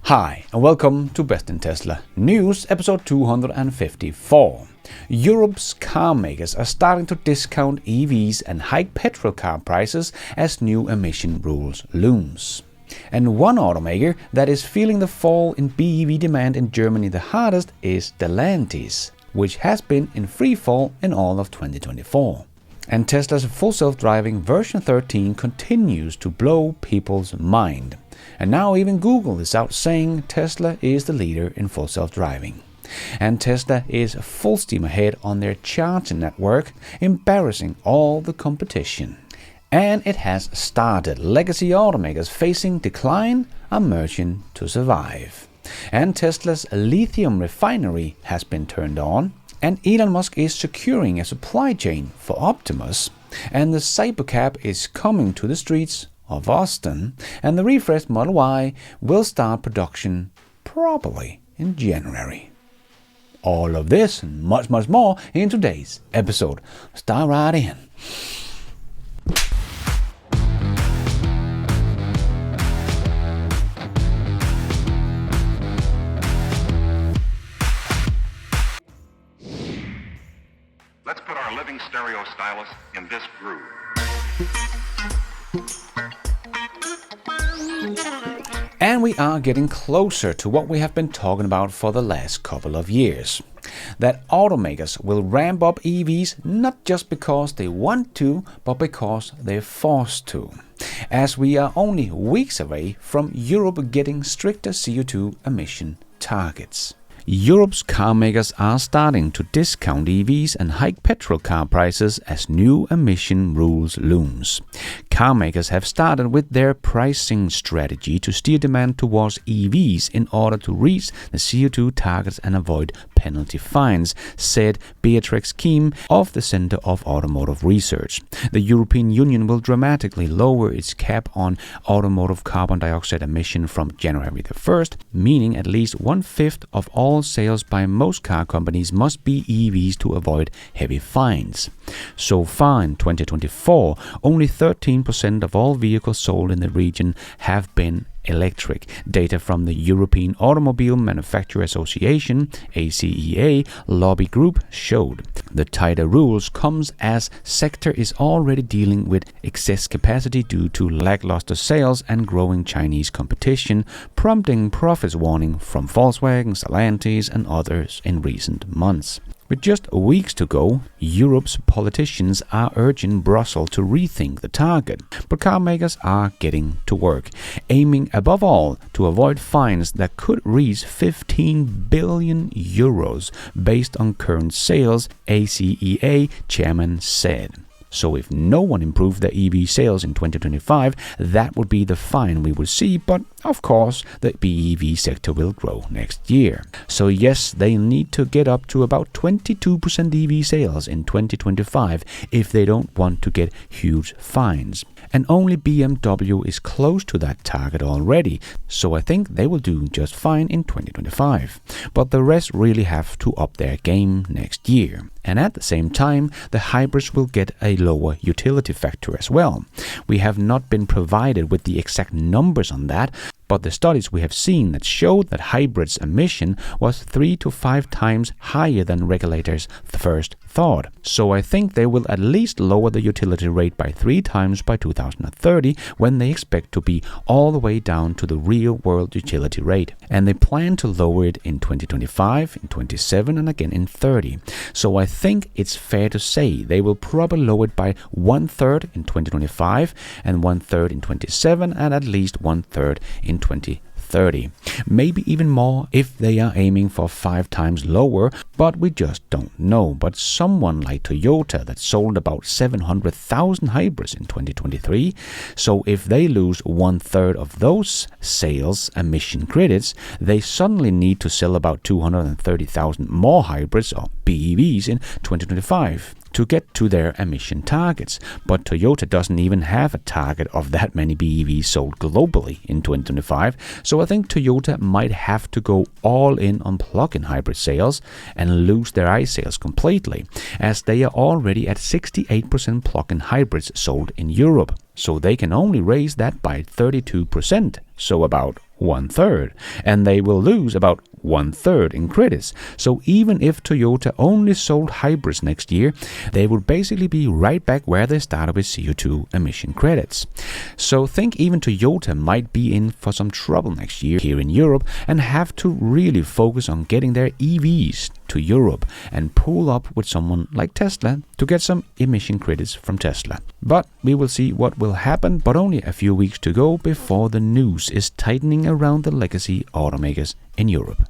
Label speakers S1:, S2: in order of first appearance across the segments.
S1: Hi, and welcome to Best in Tesla News, episode 254. Europe's car makers are starting to discount EVs and hike petrol car prices as new emission rules looms. And one automaker that is feeling the fall in BEV demand in Germany the hardest is Stellantis, which has been in free fall in all of 2024. And Tesla's full self-driving version 13 continues to blow people's mind. And now even Google is out saying Tesla is the leader in full self-driving. And Tesla is full steam ahead on their charging network, embarrassing all the competition. And it has started. Legacy automakers facing decline are merging to survive. And Tesla's Lithium Refinery has been turned on. And Elon Musk is securing a supply chain for Optimus. And the Cybercab is coming to the streets of Austin. And the refreshed Model Y will start production probably in January. All of this and much more in today's episode. Start right in.
S2: Let's put our living stereo stylus in this groove.
S1: And we are getting closer to what we have been talking about for the last couple of years. That automakers will ramp up EVs not just because they want to, but because they're forced to. As we are only weeks away from Europe getting stricter CO2 emission targets. Europe's car makers are starting to discount EVs and hike petrol car prices as new emission rules looms. Car makers have started with their pricing strategy to steer demand towards EVs in order to reach the CO2 targets and avoid penalty fines, said Beatrix Keem of the Center of Automotive Research. The European Union will dramatically lower its cap on automotive carbon dioxide emission from January the 1st, meaning at least 1/5 of all sales by most car companies must be EVs to avoid heavy fines. So far in 2024, only 13% of all vehicles sold in the region have been electric. Data from the European Automobile Manufacturers Association (ACEA) lobby group showed. The tighter rules comes as sector is already dealing with excess capacity due to lackluster sales and growing Chinese competition, prompting profits warning from Volkswagen, Stellantis and others in recent months. With just weeks to go, Europe's politicians are urging Brussels to rethink the target, but car makers are getting to work, aiming above all to avoid fines that could reach 15 billion euros based on current sales, ACEA chairman said. So if no one improved their EV sales in 2025, that would be the fine we would see, but of course the BEV sector will grow next year. So yes, they need to get up to about 22% EV sales in 2025 if they don't want to get huge fines. And only BMW is close to that target already, so I think they will do just fine in 2025. But the rest really have to up their game next year. And at the same time, the hybrids will get a lower utility factor as well. We have not been provided with the exact numbers on that, but the studies we have seen that showed that hybrids emission was 3 to 5 times higher than regulators first thought. So I think they will at least lower the utility rate by 3 times by 2030, when they expect to be all the way down to the real world utility rate. And they plan to lower it in 2025, in 27 and again in 30. So I think it's fair to say they will probably lower it by 1/3 in 2025 and 1/3 in 27 and at least 1/3 in 2030. Maybe even more if they are aiming for 5 times lower, but we just don't know. But someone like Toyota that sold about 700,000 hybrids in 2023, so if they lose 1/3 of those sales emission credits, they suddenly need to sell about 230,000 more hybrids or BEVs in 2025. to get to their emission targets. But Toyota doesn't even have a target of that many BEVs sold globally in 2025, so I think Toyota might have to go all in on plug-in hybrid sales and lose their ICE sales completely, as they are already at 68% plug-in hybrids sold in Europe. So they can only raise that by 32%, so about 1/3, and they will lose about 1/3 in credits. So even if Toyota only sold hybrids next year, they would basically be right back where they started with CO2 emission credits. So think even Toyota might be in for some trouble next year here in Europe and have to really focus on getting their EVs to Europe and pull up with someone like Tesla to get some emission credits from Tesla. But we will see what will happen, but only a few weeks to go before the news is tightening around the legacy automakers in Europe.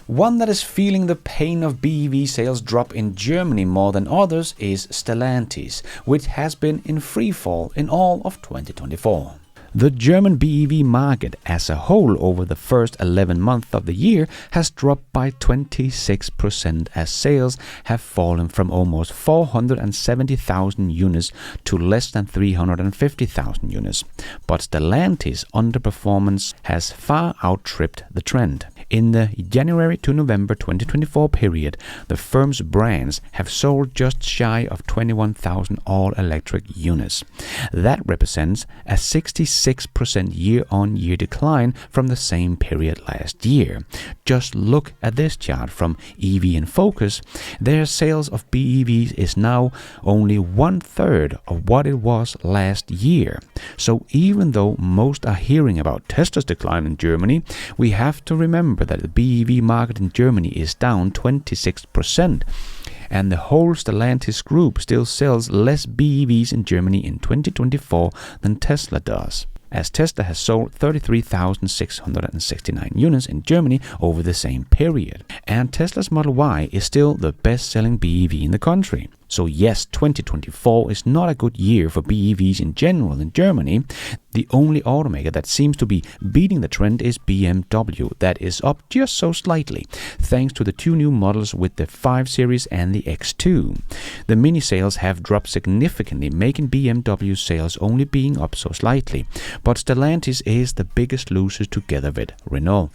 S1: One that is feeling the pain of BEV sales drop in Germany more than others is Stellantis, which has been in free fall in all of 2024. The German BEV market as a whole over the first 11 months of the year has dropped by 26% as sales have fallen from almost 470,000 units to less than 350,000 units. But Stellantis' underperformance has far outstripped the trend. In the January to November 2024 period, the firm's brands have sold just shy of 21,000 all-electric units. That represents a 66% year-on-year decline from the same period last year. Just look at this chart from EV in Focus. Their sales of BEVs is now only 1/3 of what it was last year. So even though most are hearing about Tesla's decline in Germany, we have to remember that the BEV market in Germany is down 26%, and the whole Stellantis group still sells less BEVs in Germany in 2024 than Tesla does, as Tesla has sold 33,669 units in Germany over the same period, and Tesla's Model Y is still the best-selling BEV in the country. So yes, 2024 is not a good year for BEVs in general in Germany. The only automaker that seems to be beating the trend is BMW, that is up just so slightly, thanks to the two new models with the 5 Series and the X2. The mini sales have dropped significantly, making BMW sales only being up so slightly. But Stellantis is the biggest loser together with Renault.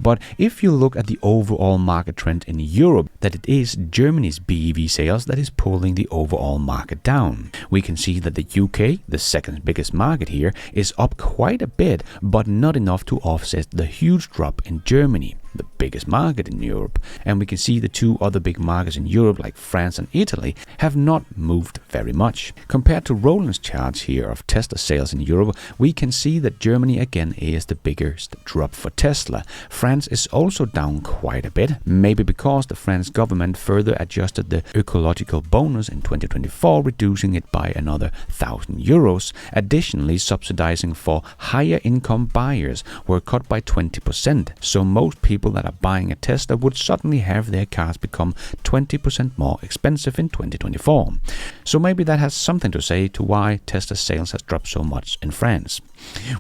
S1: But if you look at the overall market trend in Europe, that it is Germany's BEV sales that is pulling the overall market down. We can see that the UK, the second biggest market here, is up quite a bit, but not enough to offset the huge drop in Germany, the biggest market in Europe. And we can see the two other big markets in Europe like France and Italy have not moved very much. Compared to Roland's charts here of Tesla sales in Europe, we can see that Germany again is the biggest drop for Tesla. France is also down quite a bit, maybe because the French government further adjusted the ecological bonus in 2024, reducing it by another 1,000 euros. Additionally, subsidizing for higher income buyers were cut by 20%, so most people that are buying a Tesla would suddenly have their cars become 20% more expensive in 2024. So maybe that has something to say to why Tesla sales has dropped so much in France.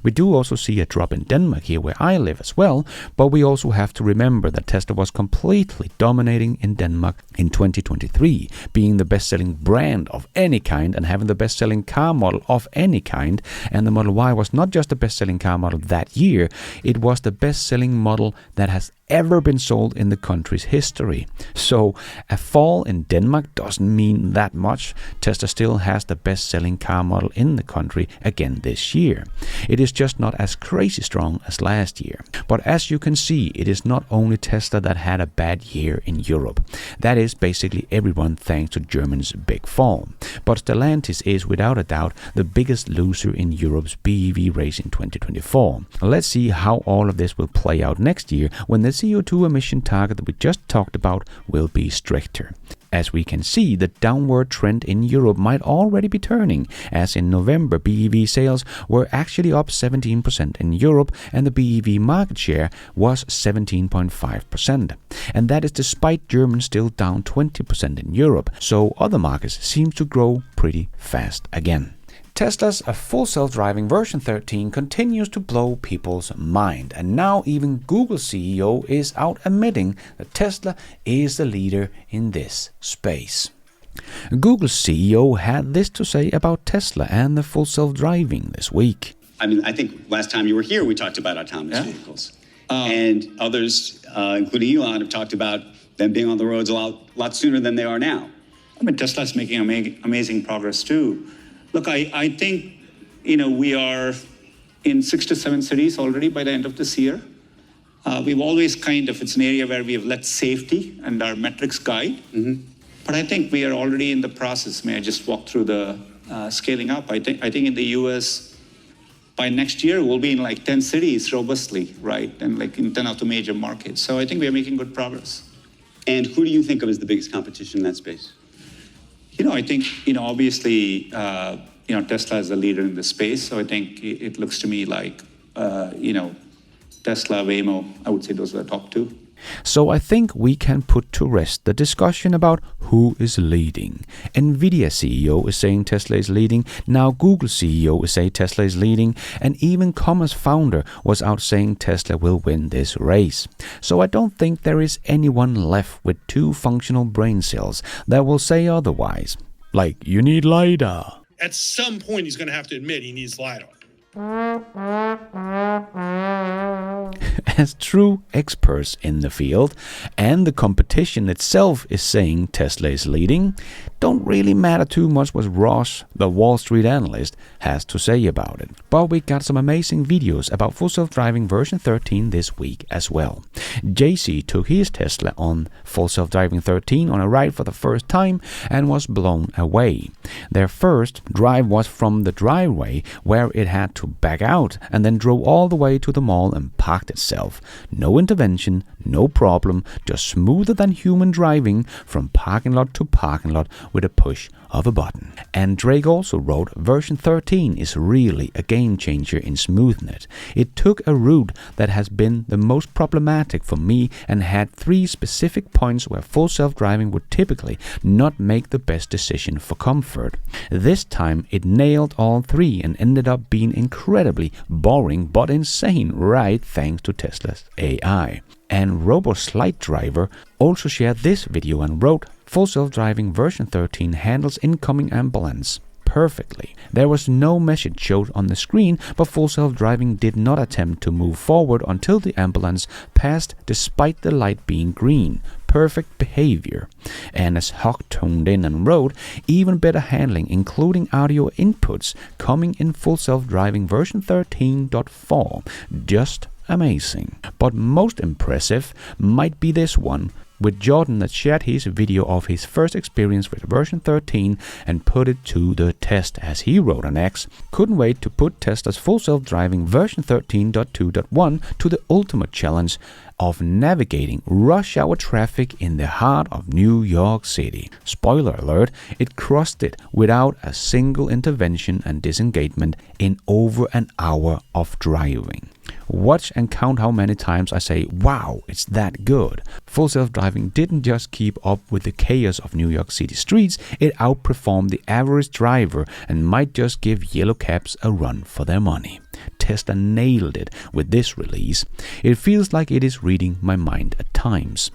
S1: We do also see a drop in Denmark here where I live as well, but we also have to remember that Tesla was completely dominating in Denmark in 2023, being the best-selling brand of any kind and having the best-selling car model of any kind. And the Model Y was not just the best-selling car model that year, it was the best-selling model that has ever been sold in the country's history. So a fall in Denmark doesn't mean that much. Tesla still has the best-selling car model in the country again this year. It is just not as crazy strong as last year. But as you can see, it is not only Tesla that had a bad year in Europe. That is basically everyone thanks to Germany's big fall. But Stellantis is without a doubt the biggest loser in Europe's BEV race in 2024. Let's see how all of this will play out next year when the CO2 emission target that we just talked about will be stricter. As we can see, the downward trend in Europe might already be turning, as in November BEV sales were actually up 17% in Europe and the BEV market share was 17.5%. And that is despite Germany still down 20% in Europe, so other markets seem to grow pretty fast again. Tesla's full self-driving version 13 continues to blow people's mind, and now even Google's CEO is out admitting that Tesla is the leader in this space. Google's CEO had this to say about Tesla and the full self-driving this week.
S3: I mean, I think last time you were here, we talked about autonomous vehicles. And others, including Elon, have talked about them being on the roads a lot sooner than they are now.
S4: I mean, Tesla's making amazing progress too. Look, I think, we are, in 6 to 7 cities already by the end of this year. We've always it's an area where we have let safety and our metrics guide. But I think we are already in the process. May I just walk through the scaling up? I think in the US, by next year, we'll be in like 10 cities robustly, right? And like in 10 of the major markets. So I think we are making good progress.
S3: And who do you think of as the biggest competition in that space?
S4: I think, obviously, Tesla is the leader in this space. So I think it looks to me like, Tesla, Waymo, I would say those are the top two.
S1: So I think we can put to rest the discussion about who is leading. Nvidia CEO is saying Tesla is leading, now Google CEO is saying Tesla is leading, and even Commerce founder was out saying Tesla will win this race. So I don't think there is anyone left with 2 functional brain cells that will say otherwise. Like, you need LiDAR.
S5: At some point, he's going to have to admit he needs LiDAR.
S1: As true experts in the field, and the competition itself is saying Tesla is leading, don't really matter too much what Ross, the Wall Street analyst, has to say about it. But we got some amazing videos about full self-driving version 13 this week as well. JC took his Tesla on full self-driving 13 on a ride for the first time and was blown away. Their first drive was from the driveway where it had to back out and then drove all the way to the mall and parked itself. No intervention, no problem, just smoother than human driving from parking lot to parking lot with a push of a button. And Drake also wrote, version 13 is really a game changer in smoothness. It took a route that has been the most problematic for me and had 3 specific points where full self-driving would typically not make the best decision for comfort. This time it nailed all 3 and ended up being incredibly boring but insane ride thanks to Tesla's AI. And RoboSlight Driver also shared this video and wrote, full self-driving version 13 handles incoming ambulance perfectly. There was no message showed on the screen, but full self-driving did not attempt to move forward until the ambulance passed despite the light being green. Perfect behavior. And as Huck toned in and wrote, even better handling including audio inputs coming in full self-driving version 13.4. Just amazing. But most impressive might be this one with Jordan that shared his video of his first experience with version 13 and put it to the test. As he wrote on X, couldn't wait to put Tesla's full self-driving version 13.2.1 to the ultimate challenge of navigating rush hour traffic in the heart of New York City. Spoiler alert, it crossed it without a single intervention and disengagement in over an hour of driving. Watch and count how many times I say, wow, it's that good. Full self-driving didn't just keep up with the chaos of New York City streets, it outperformed the average driver and might just give yellow cabs a run for their money. Tesla nailed it with this release. It feels like it is reading my mind at times.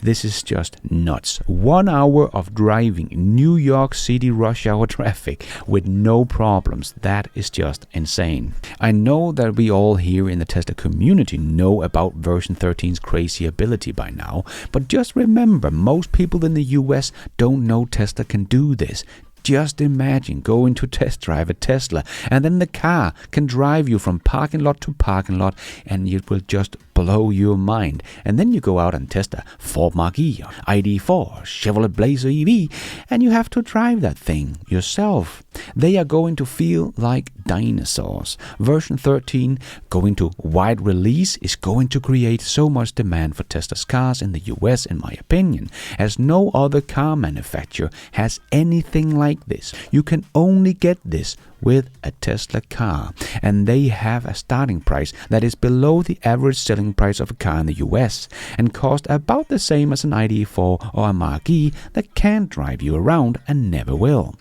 S1: This is just nuts. 1 hour of driving New York City rush hour traffic with no problems. That is just insane. I know that we all here in the Tesla community know about version 13's crazy ability by now, but just remember, most people in the US don't know Tesla can do this. Just imagine going to test drive a Tesla and then the car can drive you from parking lot to parking lot and it will just blow your mind. And then you go out and test a Ford Mach-E, ID4, Chevrolet Blazer EV and you have to drive that thing yourself. They are going to feel like dinosaurs. Version 13 going to wide release is going to create so much demand for Tesla's cars in the US, in my opinion, as no other car manufacturer has anything like this. You can only get this with a Tesla car, and they have a starting price that is below the average selling price of a car in the US and cost about the same as an ID4 or a Mach-E that can't drive you around and never will.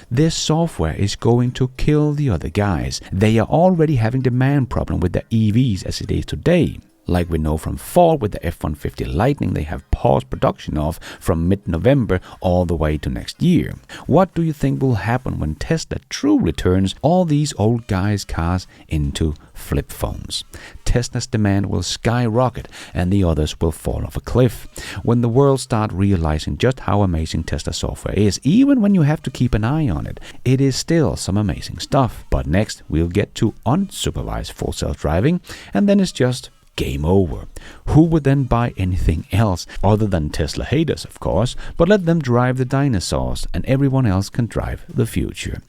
S1: This software is going to kill the other guys. They are already having demand problem with their EVs as it is today. like we know from Ford with the F-150 Lightning they have paused production of from mid-November all the way to next year. What do you think will happen when Tesla truly turns all these old guys' cars into flip phones? Tesla's demand will skyrocket and the others will fall off a cliff. When the world starts realizing just how amazing Tesla software is, even when you have to keep an eye on it, it is still some amazing stuff. But next we'll get to unsupervised full self-driving, and then it's just game over. Who would then buy anything else other than Tesla haters, of course, but let them drive the dinosaurs and everyone else can drive the future.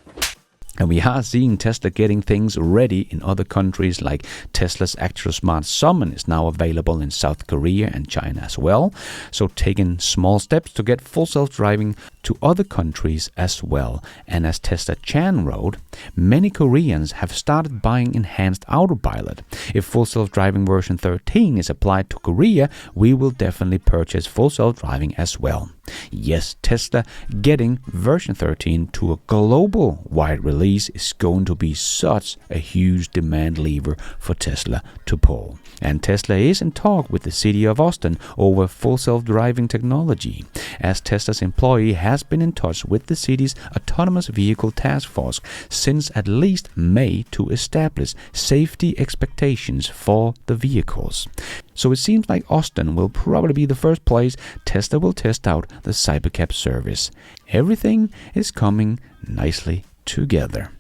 S1: And we are seeing Tesla getting things ready in other countries, like Tesla's Actual Smart Summon is now available in South Korea and China as well. So taking small steps to get full self-driving to other countries as well. And as Tesla Chan wrote, many Koreans have started buying enhanced autopilot. If full self-driving version 13 is applied to Korea, we will definitely purchase full self-driving as well. Yes, Tesla getting version 13 to a global wide release is going to be such a huge demand lever for Tesla to pull. And Tesla is in talk with the city of Austin over full self-driving technology, as Tesla's employee has been in touch with the city's autonomous vehicle task force since at least May to establish safety expectations for the vehicles. So it seems like Austin will probably be the first place Tesla will test out the Cybercab service. Everything is coming nicely together.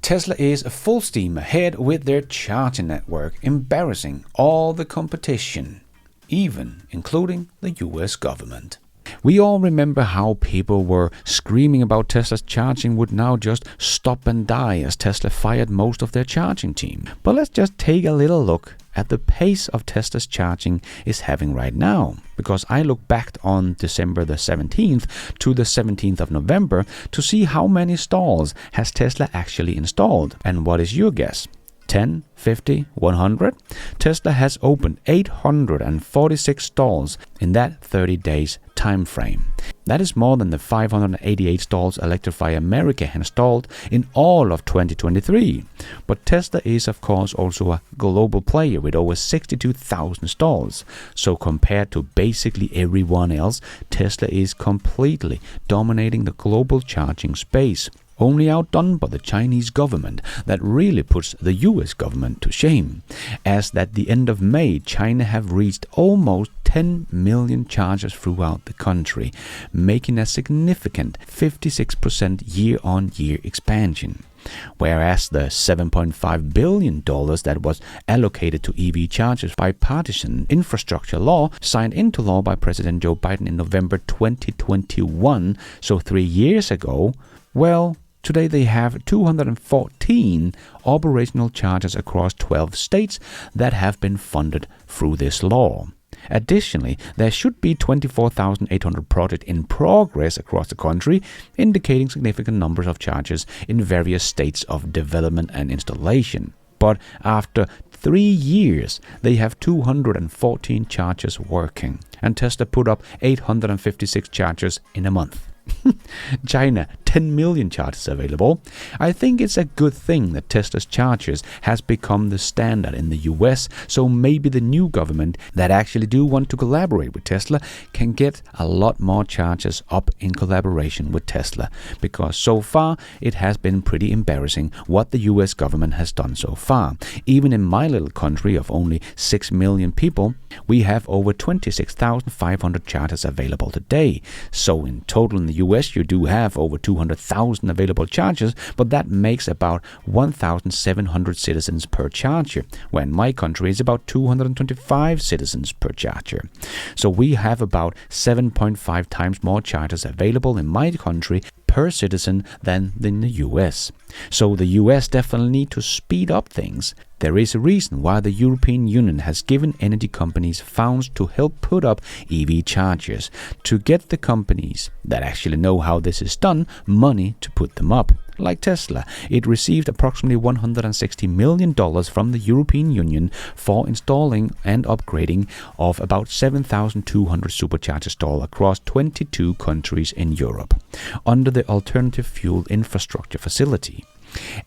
S1: Tesla is full steam ahead with their charging network, embarrassing all the competition, even including the US government. We all remember how people were screaming about Tesla's charging would now just stop and die as Tesla fired most of their charging team. But let's just take a little look at the pace of Tesla's charging is having right now, because I look back on December the 17th to the 17th of November to see how many stalls has Tesla actually installed. And what is your guess? 10, 50, 100? Tesla has opened 846 stalls in that 30 days time frame. That is more than the 588 stalls Electrify America installed in all of 2023. But Tesla is of course also a global player with over 62,000 stalls. So compared to basically everyone else, Tesla is completely dominating the global charging space. Only outdone by the Chinese government that really puts the US government to shame, as at the end of May, China have reached almost 10 million chargers throughout the country, making a significant 56% year-on-year expansion. Whereas the $7.5 billion that was allocated to EV chargers by bipartisan infrastructure law signed into law by President Joe Biden in November 2021, so 3 years ago, well, today they have 214 operational chargers across 12 states that have been funded through this law. Additionally, there should be 24,800 projects in progress across the country, indicating significant numbers of chargers in various states of development and installation. But after 3 years, they have 214 chargers working, and Tesla put up 856 chargers in a month. China, 10 million chargers available. I think it's a good thing that Tesla's chargers has become the standard in the US, so maybe the new government that actually do want to collaborate with Tesla can get a lot more chargers up in collaboration with Tesla, because so far it has been pretty embarrassing what the US government has done so far. Even in my little country of only 6 million people, we have over 26,500 chargers available today. So in total in the US you do have over 200,000 available chargers, but that makes about 1,700 citizens per charger, where in my country is about 225 citizens per charger. So we have about 7.5 times more chargers available in my country per citizen than in the US. So the US definitely need to speed up things. There is a reason why the European Union has given energy companies funds to help put up EV chargers, to get the companies that actually know how this is done money to put them up. Like Tesla, it received approximately $160 million from the European Union for installing and upgrading of about 7,200 supercharger stalls across 22 countries in Europe under the Alternative Fuel Infrastructure Facility.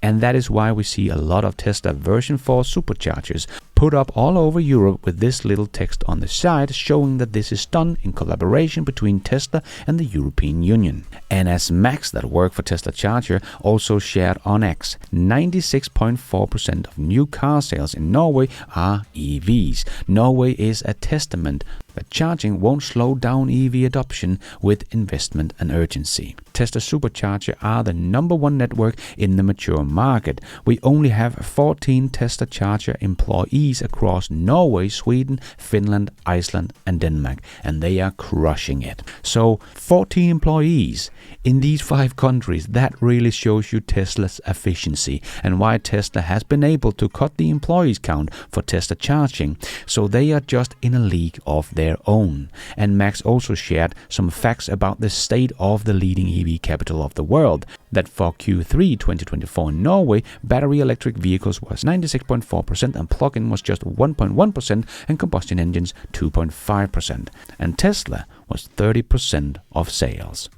S1: And that is why we see a lot of Tesla version 4 superchargers put up all over Europe with this little text on the side showing that this is done in collaboration between Tesla and the European Union. And as Max that work for Tesla Charger also shared on X, 96.4% of new car sales in Norway are EVs. Norway is a testament that charging won't slow down EV adoption with investment and urgency. Tesla Supercharger are the #1 network in the mature market. We only have 14 Tesla Charger employees across Norway, Sweden, Finland, Iceland and Denmark, and they are crushing it. So 14 employees in these 5 countries, that really shows you Tesla's efficiency and why Tesla has been able to cut the employees count for Tesla charging. So they are just in a league of their own. And Max also shared some facts about the state of the leading EV capital of the world, that for Q3 2024 in Norway, battery electric vehicles was 96.4% and plug-in was just 1.1% and combustion engines 2.5%. And Tesla was 30% of sales.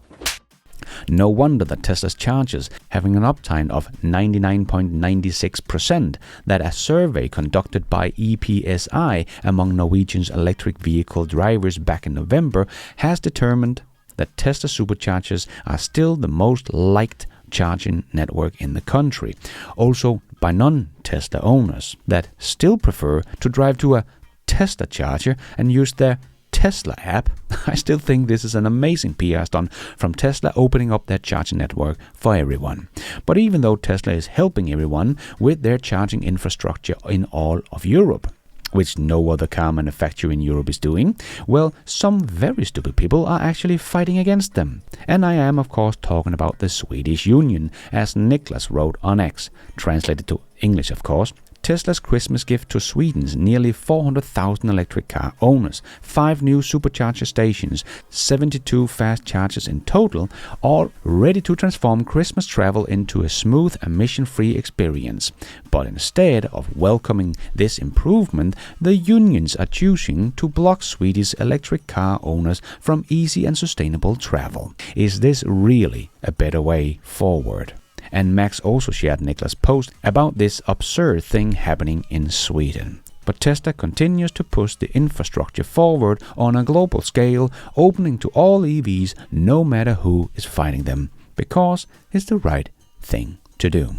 S1: No wonder that Tesla's chargers having an uptime of 99.96%, that a survey conducted by EPSI among Norwegian's electric vehicle drivers back in November has determined that Tesla Superchargers are still the most liked charging network in the country. Also by non-Tesla owners that still prefer to drive to a Tesla charger and use their Tesla app. I still think this is an amazing PR stunt from Tesla opening up their charging network for everyone. But even though Tesla is helping everyone with their charging infrastructure in all of Europe, which no other car manufacturer in Europe is doing, well, some very stupid people are actually fighting against them. And I am, of course, talking about the Swedish Union, as Niklas wrote on X, translated to English, of course. Tesla's Christmas gift to Sweden's nearly 400,000 electric car owners, 5 new supercharger stations, 72 fast chargers in total, all ready to transform Christmas travel into a smooth, emission-free experience. But instead of welcoming this improvement, the unions are choosing to block Swedish electric car owners from easy and sustainable travel. Is this really a better way forward? And Max also shared Niklas' post about this absurd thing happening in Sweden. But Tesla continues to push the infrastructure forward on a global scale, opening to all EVs no matter who is fighting them, because it's the right thing to do.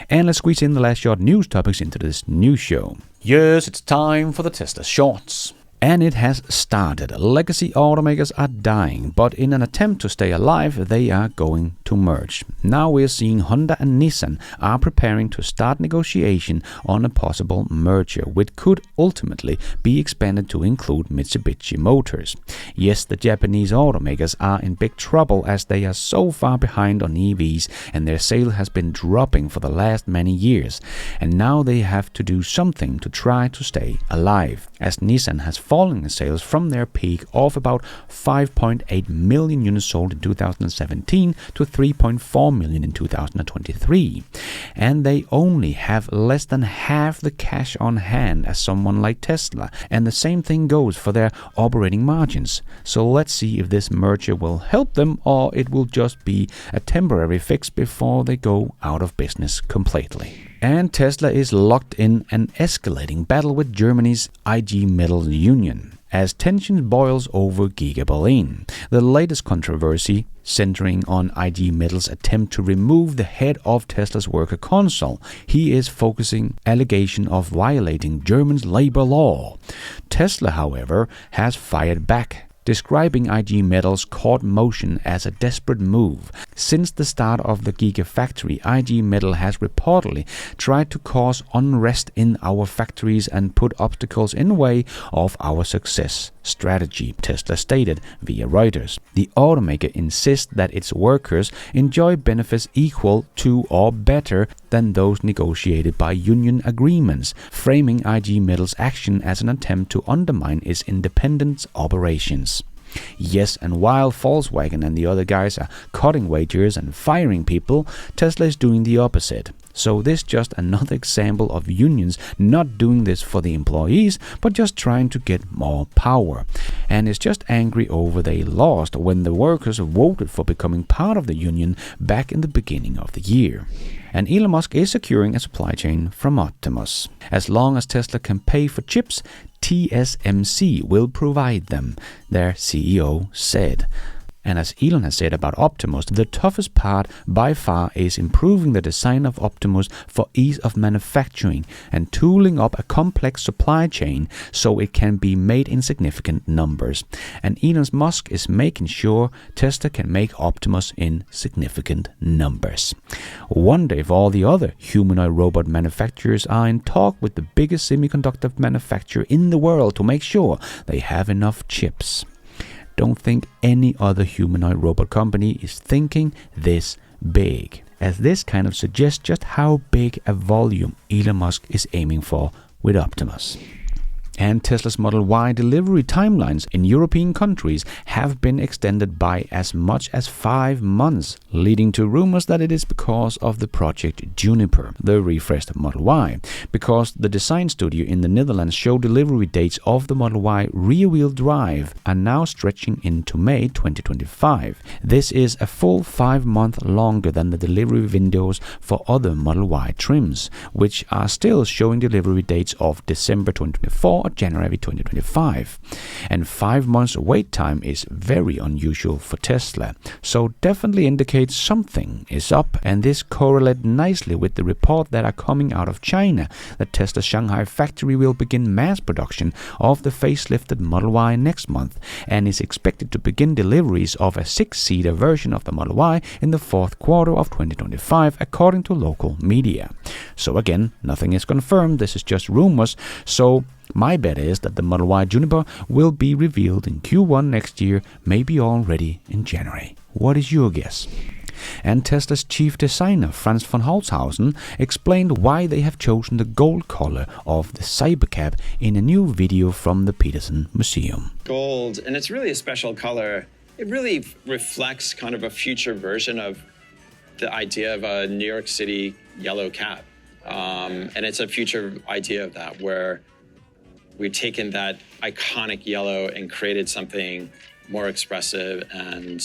S1: And let's squeeze in the last short news topics into this new show. Yes, it's time for the Tesla Shorts. And it has started. Legacy automakers are dying, but in an attempt to stay alive, they are going to merge. Now we're seeing Honda and Nissan are preparing to start negotiation on a possible merger, which could ultimately be expanded to include Mitsubishi Motors. Yes, the Japanese automakers are in big trouble as they are so far behind on EVs and their sale has been dropping for the last many years. And now they have to do something to try to stay alive, as Nissan has fallen in sales from their peak of about 5.8 million units sold in 2017 to 3.4 million in 2023. And they only have less than half the cash on hand as someone like Tesla. And the same thing goes for their operating margins. So let's see if this merger will help them or it will just be a temporary fix before they go out of business completely. And Tesla is locked in an escalating battle with Germany's IG Metals Union as tension boils over Giga Berlin. The latest controversy centering on IG Metals' attempt to remove the head of Tesla's worker council. He is focusing allegation of violating German labor law. Tesla, however, has fired back, describing IG Metals' court motion as a desperate move. Since the start of the Gigafactory, IG Metal has reportedly tried to cause unrest in our factories and put obstacles in the way of our success strategy, Tesla stated via Reuters. The automaker insists that its workers enjoy benefits equal to or better than those negotiated by union agreements, framing IG Metal's action as an attempt to undermine its independent operations. Yes, and while Volkswagen and the other guys are cutting wages and firing people, Tesla is doing the opposite. So this just another example of unions not doing this for the employees, but just trying to get more power. And is just angry over they lost when the workers voted for becoming part of the union back in the beginning of the year. And Elon Musk is securing a supply chain from Optimus. As long as Tesla can pay for chips, TSMC will provide them, their CEO said. And as Elon has said about Optimus, the toughest part by far is improving the design of Optimus for ease of manufacturing and tooling up a complex supply chain so it can be made in significant numbers. And Elon Musk is making sure Tesla can make Optimus in significant numbers. Wonder if all the other humanoid robot manufacturers are in talk with the biggest semiconductor manufacturer in the world to make sure they have enough chips. Don't think any other humanoid robot company is thinking this big, as this kind of suggests just how big a volume Elon Musk is aiming for with Optimus. And Tesla's Model Y delivery timelines in European countries have been extended by as much as 5 months, leading to rumors that it is because of the Project Juniper, the refreshed Model Y, because the design studio in the Netherlands show delivery dates of the Model Y rear-wheel drive are now stretching into May 2025. This is a full 5 months longer than the delivery windows for other Model Y trims, which are still showing delivery dates of December 2024 or January 2025. And 5 months wait time is very unusual for Tesla, so definitely indicates something is up, and this correlates nicely with the report that are coming out of China that Tesla's Shanghai factory will begin mass production of the facelifted Model Y next month and is expected to begin deliveries of a 6-seater version of the Model Y in the 4th quarter of 2025, according to local media. So again, nothing is confirmed, this is just rumors, so my bet is that the Model Y Juniper will be revealed in Q1 next year, maybe already in January. What is your guess? And Tesla's chief designer, Franz von Holzhausen, explained why they have chosen the gold color of the Cybercab in a new video from the Peterson Museum.
S6: Gold, and it's really a special color. It really reflects kind of a future version of the idea of a New York City yellow cab. And it's a future idea of that, where we've taken that iconic yellow and created something more expressive and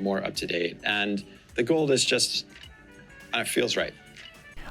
S6: more up-to-date. And the gold is just, it feels right.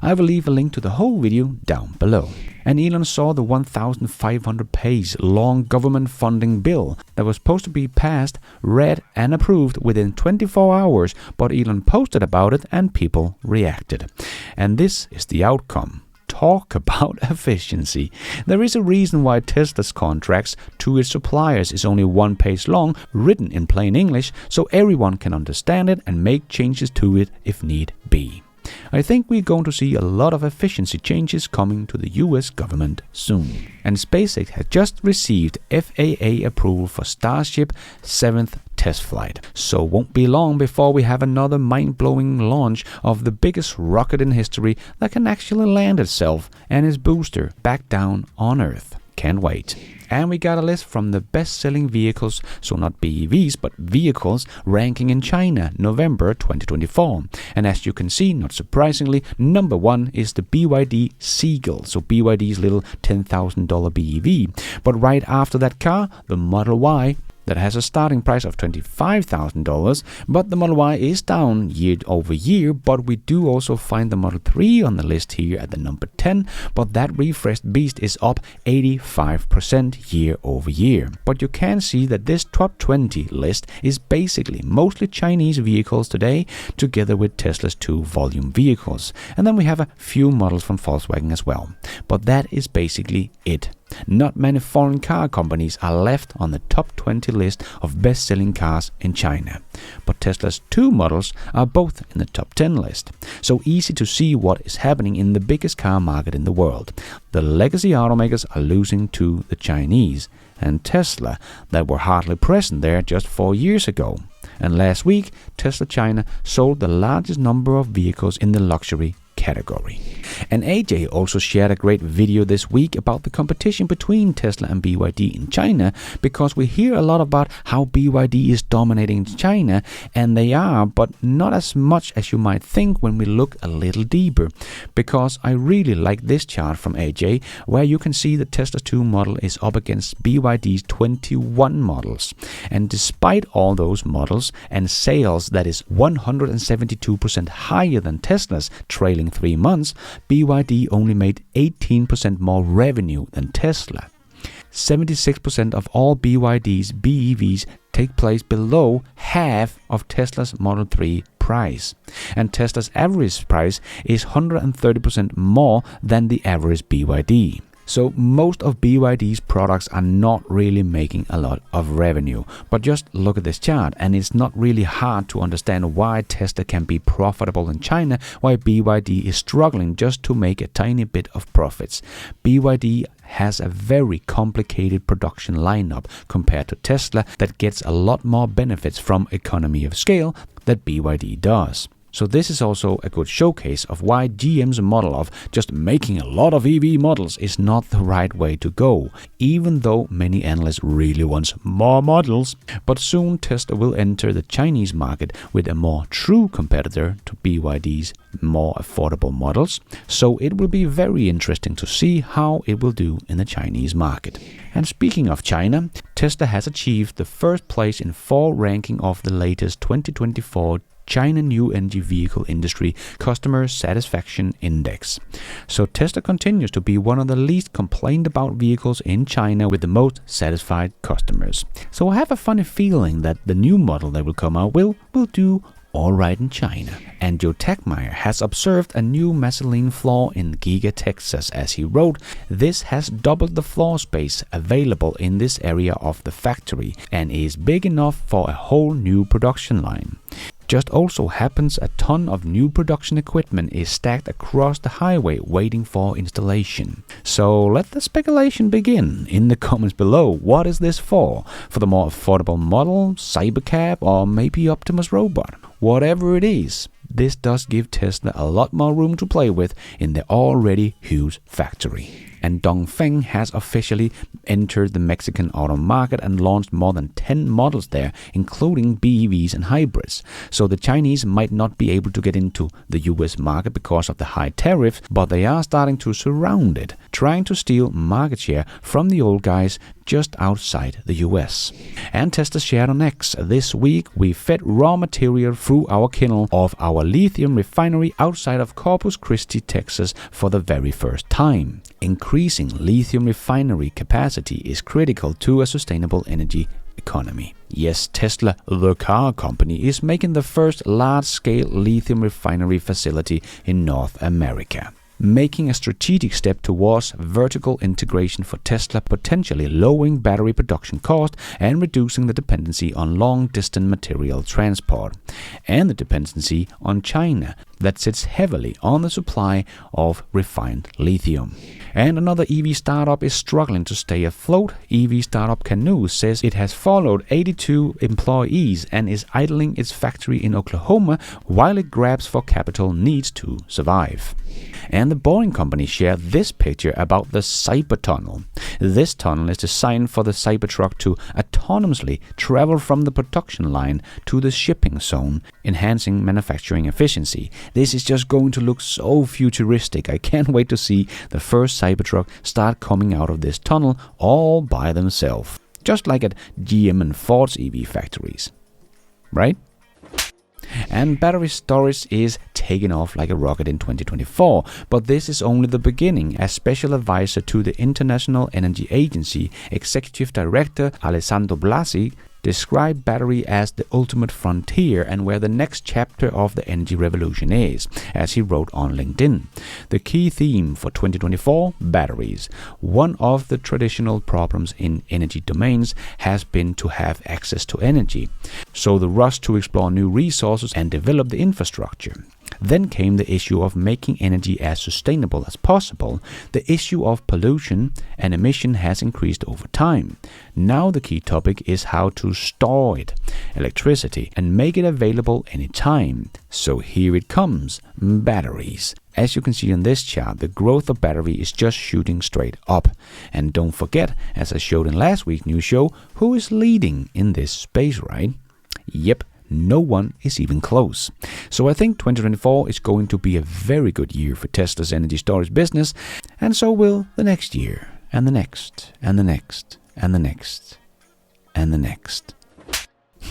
S1: I will leave a link to the whole video down below. And Elon saw the 1,500-page long government funding bill that was supposed to be passed, read and approved within 24 hours, but Elon posted about it and people reacted. And this is the outcome. Talk about efficiency. There is a reason why Tesla's contracts to its suppliers is only 1 page long, written in plain English, so everyone can understand it and make changes to it if need be. I think we're going to see a lot of efficiency changes coming to the US government soon. And SpaceX has just received FAA approval for Starship 7th test flight. So won't be long before we have another mind-blowing launch of the biggest rocket in history that can actually land itself and its booster back down on Earth. Can't wait. And we got a list from the best-selling vehicles, so not BEVs, but vehicles, ranking in China, November 2024. And as you can see, not surprisingly, number 1 is the BYD Seagull, so BYD's little $10,000 BEV. But right after that car, the Model Y, that has a starting price of $25,000, but the Model Y is down year over year, but we do also find the Model 3 on the list here at the number 10, but that refreshed beast is up 85% year over year. But you can see that this top 20 list is basically mostly Chinese vehicles today, together with Tesla's 2 volume vehicles. And then we have a few models from Volkswagen as well. But that is basically it. Not many foreign car companies are left on the top 20 list of best-selling cars in China. But Tesla's 2 models are both in the top 10 list. So easy to see what is happening in the biggest car market in the world. The legacy automakers are losing to the Chinese and Tesla that were hardly present there just 4 years ago. And last week, Tesla China sold the largest number of vehicles in the luxury category. And AJ also shared a great video this week about the competition between Tesla and BYD in China, because we hear a lot about how BYD is dominating China, and they are, but not as much as you might think when we look a little deeper. Because I really like this chart from AJ, where you can see the Tesla 2 model is up against BYD's 21 models. And despite all those models and sales that is 172% higher than Tesla's trailing 3 months, BYD only made 18% more revenue than Tesla. 76% of all BYD's BEVs take place below half of Tesla's Model 3 price. And Tesla's average price is 130% more than the average BYD. So most of BYD's products are not really making a lot of revenue. But just look at this chart, and it's not really hard to understand why Tesla can be profitable in China, why BYD is struggling just to make a tiny bit of profits. BYD has a very complicated production lineup compared to Tesla that gets a lot more benefits from economy of scale that BYD does. So this is also a good showcase of why GM's model of just making a lot of EV models is not the right way to go, even though many analysts really want more models. But soon Tesla will enter the Chinese market with a more true competitor to BYD's more affordable models. So it will be very interesting to see how it will do in the Chinese market. And speaking of China, Tesla has achieved the first place in fall ranking of the latest 2024 China New Energy Vehicle Industry Customer Satisfaction Index. So Tesla continues to be one of the least complained about vehicles in China with the most satisfied customers. So I have a funny feeling that the new model that will come out will do all right in China. And Joe Techmeyer has observed a new mezzanine floor in Giga, Texas. As he wrote, this has doubled the floor space available in this area of the factory and is big enough for a whole new production line. Just also happens a ton of new production equipment is stacked across the highway waiting for installation. So let the speculation begin in the comments below. What is this for? For the more affordable model, Cybercab, or maybe Optimus robot? Whatever it is, this does give Tesla a lot more room to play with in the already huge factory. And Dongfeng has officially entered the Mexican auto market and launched more than 10 models there, including BEVs and hybrids. So the Chinese might not be able to get into the US market because of the high tariffs, but they are starting to surround it, trying to steal market share from the old guys just outside the US. And Tesla shared on X, this week we fed raw material through our kennel of our Lithium refinery outside of Corpus Christi, Texas for the very first time. Increasing lithium refinery capacity is critical to a sustainable energy economy. Yes, Tesla, the car company, is making the first large-scale lithium refinery facility in North America, making a strategic step towards vertical integration for Tesla, potentially lowering battery production cost and reducing the dependency on long-distance material transport, and the dependency on China that sits heavily on the supply of refined lithium. And another EV startup is struggling to stay afloat. EV startup Canoe says it has followed 82 employees and is idling its factory in Oklahoma while it grabs for capital needs to survive. And the Boring Company shared this picture about the Cybertunnel. This tunnel is designed for the Cybertruck to autonomously travel from the production line to the shipping zone, enhancing manufacturing efficiency. This is just going to look so futuristic. I can't wait to see the first Cybertruck start coming out of this tunnel all by themselves, just like at GM and Ford's EV factories, right? And battery storage is taking off like a rocket in 2024, but this is only the beginning. As special advisor to the International Energy Agency, Executive Director Alessandro Blasi described battery as the ultimate frontier and where the next chapter of the energy revolution is, as he wrote on LinkedIn. The key theme for 2024, batteries. One of the traditional problems in energy domains has been to have access to energy, so the rush to explore new resources and develop the infrastructure. Then came the issue of making energy as sustainable as possible. The issue of pollution and emission has increased over time. Now the key topic is how to store it, electricity, and make it available anytime. So here it comes, batteries. As you can see on this chart, the growth of battery is just shooting straight up. And don't forget, as I showed in last week's news show, who is leading in this space, right? Yep. No one is even close. So I think 2024 is going to be a very good year for Tesla's energy storage business, and so will the next year, and the next, and the next, and the next, and the next.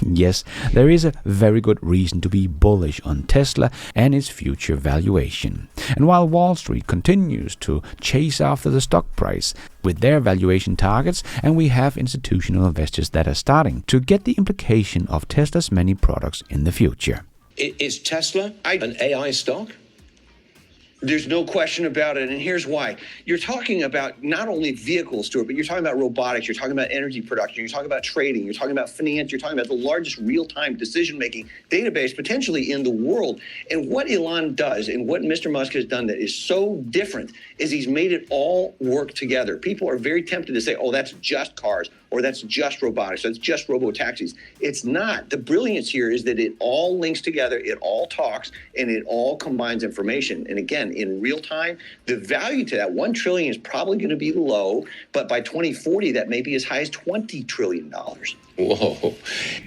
S1: Yes, there is a very good reason to be bullish on Tesla and its future valuation. And while Wall Street continues to chase after the stock price with their valuation targets, and we have institutional investors that are starting to get the implication of Tesla's many products in the future.
S7: Is Tesla an AI stock? There's no question about it, and here's why. You're talking about not only vehicles, Stuart, but you're talking about robotics, you're talking about energy production, you're talking about trading, you're talking about finance, you're talking about the largest real-time decision-making database potentially in the world. And what Elon does and what Mr. Musk has done that is so different is he's made it all work together. People are very tempted to say, oh, that's just cars, or that's just robotics, that's just robo-taxis. It's not. The brilliance here is that it all links together, it all talks, and it all combines information. And again, in real time, the value to that, $1 trillion is probably going to be low, but by 2040, that may be as high as $20 trillion. Whoa.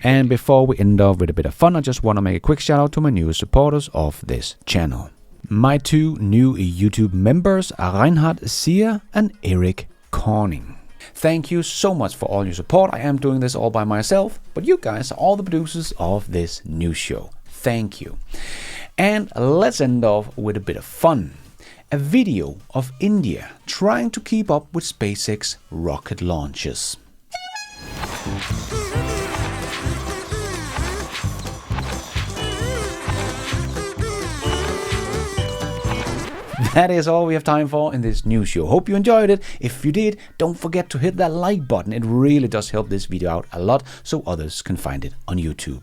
S1: And before we end off with a bit of fun, I just want to make a quick shout out to my newest supporters of this channel. My two new YouTube members are Reinhard Sear and Eric Corning. Thank you so much for all your support. I am doing this all by myself, but you guys are all the producers of this new show. Thank you. And let's end off with a bit of fun. A video of India trying to keep up with SpaceX rocket launches. That is all we have time for in this news show. Hope you enjoyed it. If you did, don't forget to hit that like button. It really does help this video out a lot so others can find it on YouTube.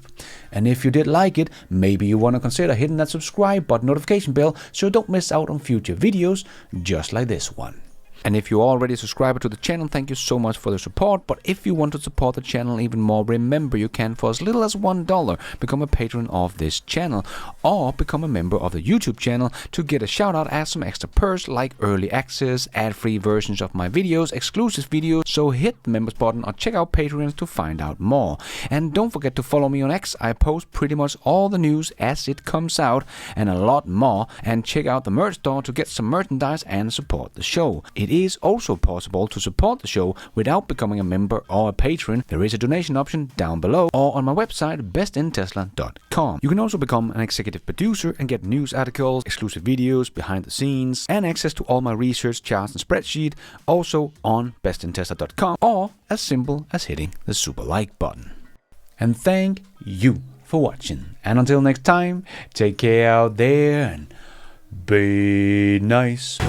S1: And if you did like it, maybe you want to consider hitting that subscribe button, notification bell, so you don't miss out on future videos just like this one. And if you're already a subscriber to the channel, thank you so much for the support. But if you want to support the channel even more, remember you can, for as little as $1, become a patron of this channel, or become a member of the YouTube channel to get a shout out as some extra perks like early access, ad-free versions of my videos, exclusive videos. So hit the members button or check out Patreon to find out more. And don't forget to follow me on X. I post pretty much all the news as it comes out and a lot more. And check out the merch store to get some merchandise and support the show. It is also possible to support the show without becoming a member or a patron. There is a donation option down below or on my website bestintesla.com. You can also become an executive producer and get news articles, exclusive videos, behind the scenes, and access to all my research charts and spreadsheet also on bestintesla.com, or as simple as hitting the super like button. And thank you for watching. And until next time, take care out there and be nice.